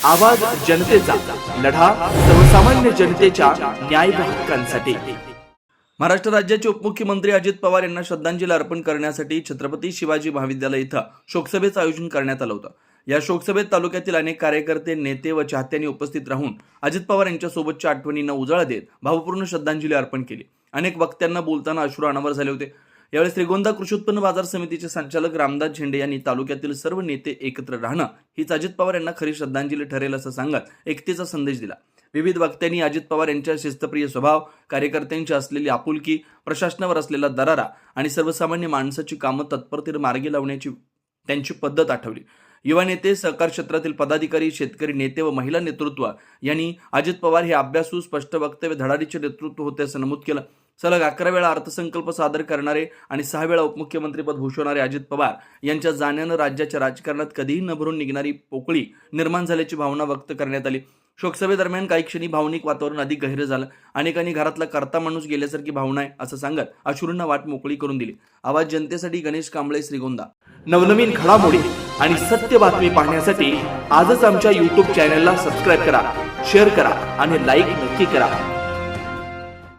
आवाज जनतेचा, लढा सर्वसामान्य जनतेच्या न्याय व हक्कांसाठी। महाराष्ट्र राज्याचे उपमुख्यमंत्री अजित पवार यांना श्रद्धांजली अर्पण करण्यासाठी छत्रपती शिवाजी महाविद्यालय इथं शोकसभेचं आयोजन करण्यात आलं होतं। या शोकसभेत तालुक्यातील अनेक कार्यकर्ते, नेते व चाहत्यांनी उपस्थित राहून अजित पवार यांच्या सोबतच्या आठवणींना उजाळा देत भावपूर्ण श्रद्धांजली अर्पण केली। अनेक वक्त्यांना बोलताना अश्रू अनावर झाले होते। यावेळी श्रीगोंदा कृषी उत्पन्न बाजार समितीचे संचालक रामदास झेंडे यांनी तालुक्यातील सर्व नेते एकत्र राहणं हीच अजित पवार यांना खरी श्रद्धांजली ठरेल असं सांगत एकतेचा संदेश दिला। विविध वक्त्यांनी अजित पवार यांच्या शिस्तप्रिय स्वभाव, कार्यकर्त्यांची असलेली आपुलकी, प्रशासनावर असलेला दरारा आणि सर्वसामान्य माणसाची कामं तत्परतेने मार्गी लावण्याची त्यांची पद्धत आठवली। युवा नेते, सहकार क्षेत्रातील पदाधिकारी, शेतकरी नेते व महिला नेतृत्व यांनी अजित पवार हे अभ्यासू, स्पष्ट वक्तव्य, धडाडीचे नेतृत्व होते असं नमूद केलं। सलग 11 वेळा अर्थसंकल्प सादर करणारे आणि 6 वेळा उपमुख्यमंत्रीपद भूषवणारे अजित पवार यांच्या जाण्यानं राज्याच्या राजकारणात कधीही न भरून निघणारी पोकळी निर्माण झाल्याची भावना व्यक्त करण्यात आली। शोकसभेदरम्यान काही क्षणी भावनिक वातावरण अधिक गहिरं झालं। अनेकांनी घरातला करता माणूस गेल्यासारखी भावना आहे असं सांगत अश्रूंना वाट मोकळी करून दिली। आवाज जनतेसाठी गणेश कांबळे, श्रीगोंदा। नवनवीन घडामोडी आणि सत्य बातमी पाहण्यासाठी आजच आमच्या YouTube चॅनलला सबस्क्राईब करा, शेअर करा आणि लाईक नक्की करा।